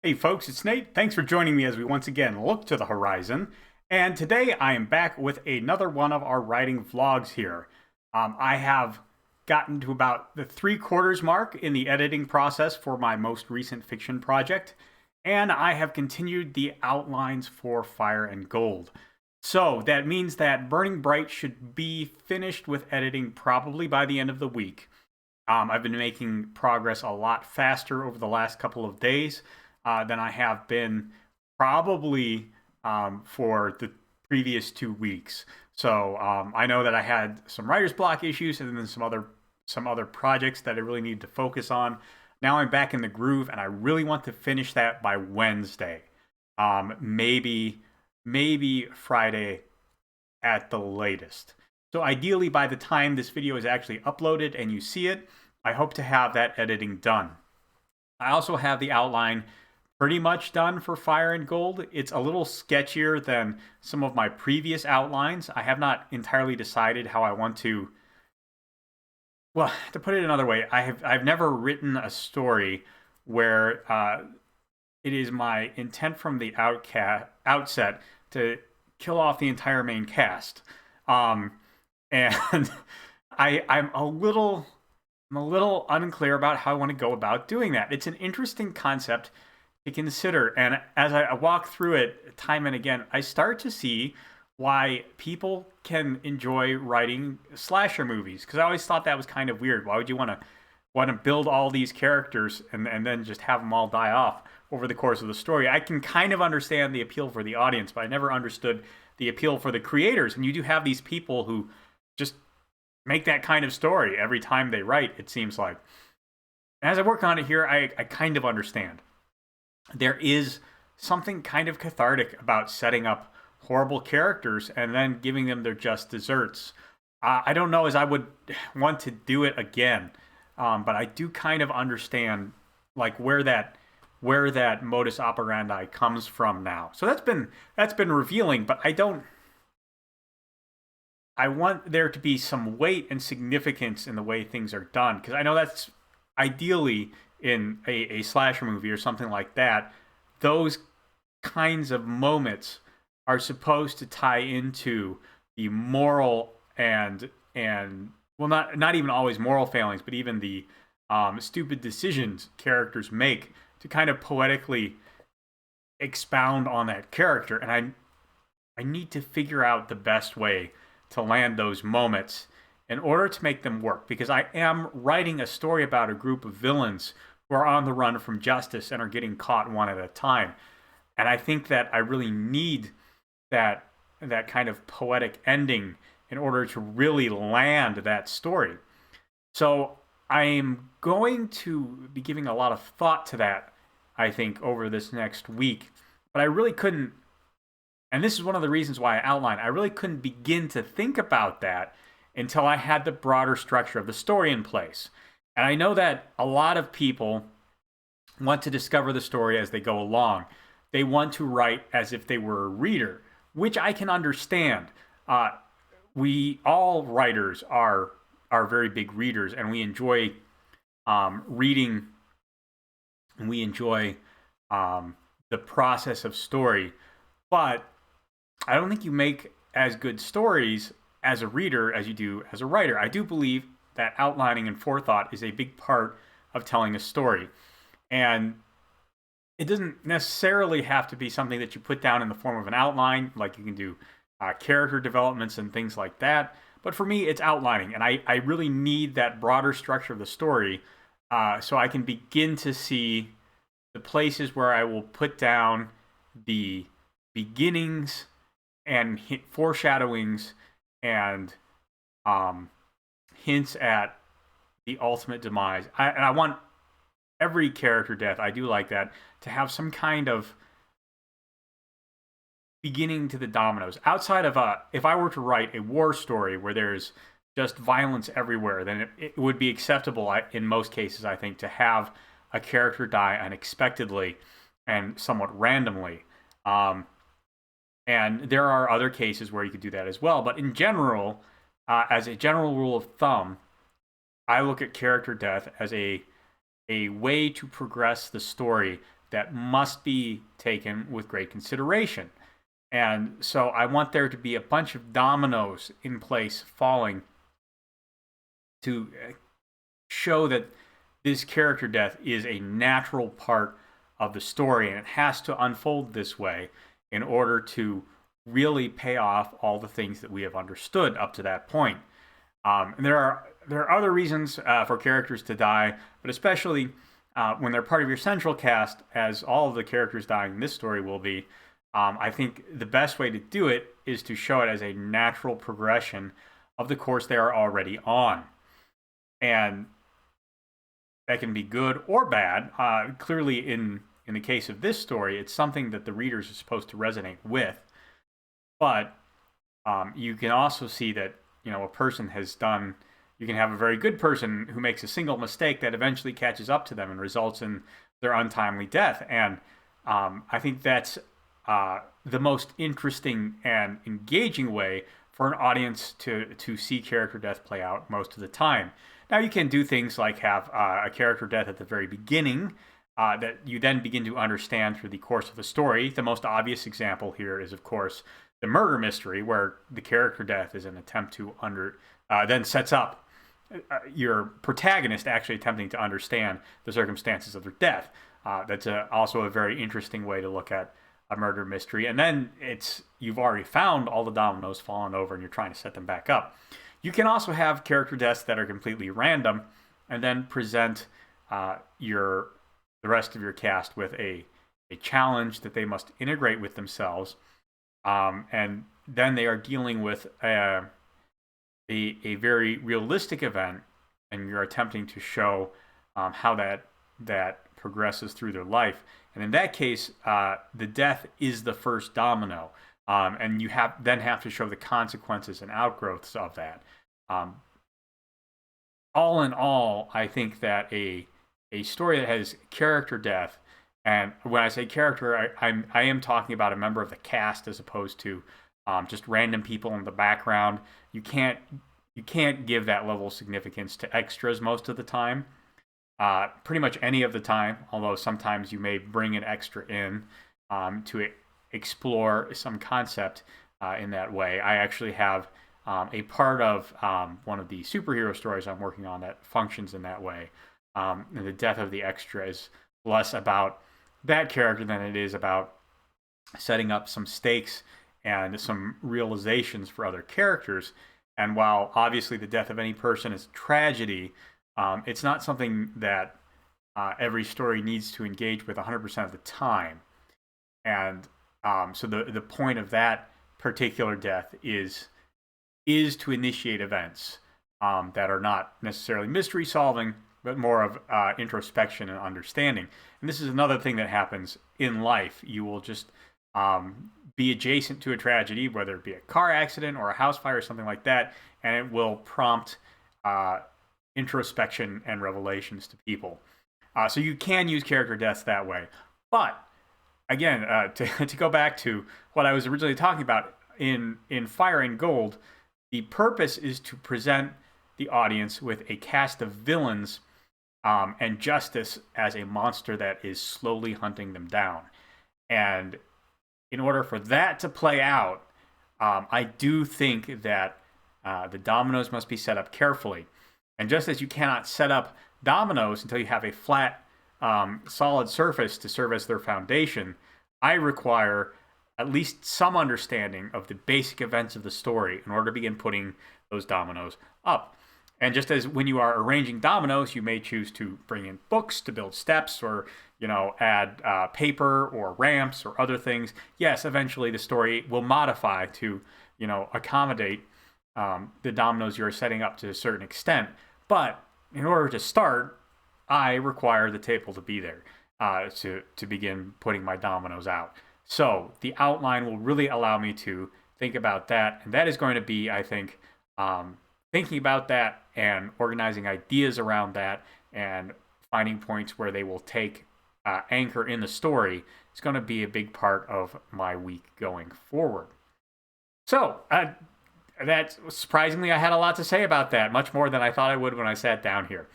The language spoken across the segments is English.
Hey folks, it's Nate. Thanks for joining me as we once again look to the horizon. And today I am back with another one of our writing vlogs here. I have gotten to about the 3/4 mark in the editing process for my most recent fiction project, and I have continued the outlines for Fire and Gold. So that means that Burning Bright should be finished with editing probably by the end of the week. I've been making progress a lot faster over the last couple of days than I have been probably for the previous 2 weeks. So I know that I had some writer's block issues and then some other projects that I really needed to focus on. Now I'm back in the groove, and I really want to finish that by Wednesday. Maybe Friday at the latest. So ideally, by the time this video is actually uploaded and you see it, I hope to have that editing done. I also have the outline pretty much done for Fire and Gold. It's a little sketchier than some of my previous outlines. I have not entirely decided how I want to. Well, to put it another way, I've never written a story where it is my intent from the outset to kill off the entire main cast. Um, and I'm a little unclear about how I want to go about doing that. It's an interesting concept to consider, and as I walk through it time and again, I start to see why people can enjoy writing slasher movies. Because I always thought that was kind of weird. Why would you want to build all these characters and then just have them all die off over the course of the story? I can kind of understand the appeal for the audience, but I never understood the appeal for the creators. And you do have these people who just make that kind of story every time they write, it seems like. As I work on it here, I kind of understand. There is something kind of cathartic about setting up horrible characters and then giving them their just desserts. I don't know as I would want to do it again, but I do kind of understand like where that modus operandi comes from now. So that's been revealing, but I want there to be some weight and significance in the way things are done, because I know that's ideally in a slasher movie or something like that. Those kinds of moments are supposed to tie into the moral and well, not even always moral failings, but even the stupid decisions characters make to kind of poetically expound on that character. And I need to figure out the best way to land those moments in order to make them work, because I am writing a story about a group of villains who are on the run from justice and are getting caught one at a time. And I think that I really need that that kind of poetic ending in order to really land that story. So I'm going to be giving a lot of thought to that, I think, over this next week. But I really couldn't, and this is one of the reasons why I outlined, I really couldn't begin to think about that until I had the broader structure of the story in place. And I know that a lot of people want to discover the story as they go along. They want to write as if they were a reader, which I can understand. Uh, we all writers are very big readers, and we enjoy reading, and we enjoy the process of story. But I don't think you make as good stories as a reader as you do as a writer. I do believe that outlining and forethought is a big part of telling a story. And it doesn't necessarily have to be something that you put down in the form of an outline, like you can do character developments and things like that. But for me, it's outlining, and I really need that broader structure of the story so I can begin to see the places where I will put down the beginnings and foreshadowings and um, hints at the ultimate demise. And I want every character death, I do like that, to have some kind of beginning to the dominoes. Outside of if I were to write a war story where there's just violence everywhere, then it would be acceptable in most cases, I think, to have a character die unexpectedly and somewhat randomly. Um, and there are other cases where you could do that as well. But in general, as a general rule of thumb, I look at character death as a way to progress the story that must be taken with great consideration. And so I want there to be a bunch of dominoes in place falling to show that this character death is a natural part of the story, and it has to unfold this way in order to really pay off all the things that we have understood up to that point. And there are other reasons for characters to die, but especially when they're part of your central cast, as all of the characters dying in this story will be. I think the best way to do it is to show it as a natural progression of the course they are already on. And that can be good or bad. Clearly, in the case of this story, it's something that the readers are supposed to resonate with. But you can also see that, a person has done. You can have a very good person who makes a single mistake that eventually catches up to them and results in their untimely death. And I think that's the most interesting and engaging way for an audience to see character death play out most of the time. Now, you can do things like have a character death at the very beginning that you then begin to understand through the course of the story. The most obvious example here is, of course, the murder mystery, where the character death is an attempt to then sets up your protagonist actually attempting to understand the circumstances of their death. That's also a very interesting way to look at a murder mystery. And then you've already found all the dominoes falling over and you're trying to set them back up. You can also have character deaths that are completely random and then present the rest of your cast with a challenge that they must integrate with themselves. And then they are dealing with a very realistic event, and you're attempting to show how that progresses through their life. And in that case, the death is the first domino, and you then have to show the consequences and outgrowths of that. All in all, I think that a story that has character death, and when I say character, I am talking about a member of the cast as opposed to just random people in the background. You can't give that level of significance to extras most of the time. Pretty much any of the time, although sometimes you may bring an extra in to explore some concept in that way. I actually have a part of one of the superhero stories I'm working on that functions in that way. And the death of the extra is less about that character than it is about setting up some stakes and some realizations for other characters. And while obviously the death of any person is tragedy, it's not something that every story needs to engage with 100% of the time. And so the point of that particular death is to initiate events that are not necessarily mystery solving, but more of introspection and understanding. And this is another thing that happens in life. You will just be adjacent to a tragedy, whether it be a car accident or a house fire or something like that, and it will prompt introspection and revelations to people. So you can use character deaths that way. But again, to go back to what I was originally talking about, in Fire and Gold, the purpose is to present the audience with a cast of villains and justice as a monster that is slowly hunting them down. And in order for that to play out, I do think that the dominoes must be set up carefully. And just as you cannot set up dominoes until you have a flat, solid surface to serve as their foundation, I require at least some understanding of the basic events of the story in order to begin putting those dominoes up. And just as when you are arranging dominoes, you may choose to bring in books to build steps, or add paper or ramps or other things. Yes, eventually the story will modify to accommodate the dominoes you're setting up to a certain extent. But in order to start, I require the table to be there to begin putting my dominoes out. So the outline will really allow me to think about that, and that is going to be, I think, thinking about that and organizing ideas around that and finding points where they will take anchor in the story is going to be a big part of my week going forward. So that surprisingly, I had a lot to say about that, much more than I thought I would when I sat down here.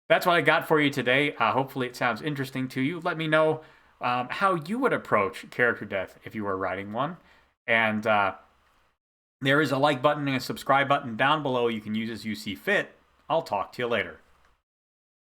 That's what I got for you today. Hopefully it sounds interesting to you. Let me know how you would approach character death if you were writing one. And there is a like button and a subscribe button down below. You can use as you see fit. I'll talk to you later.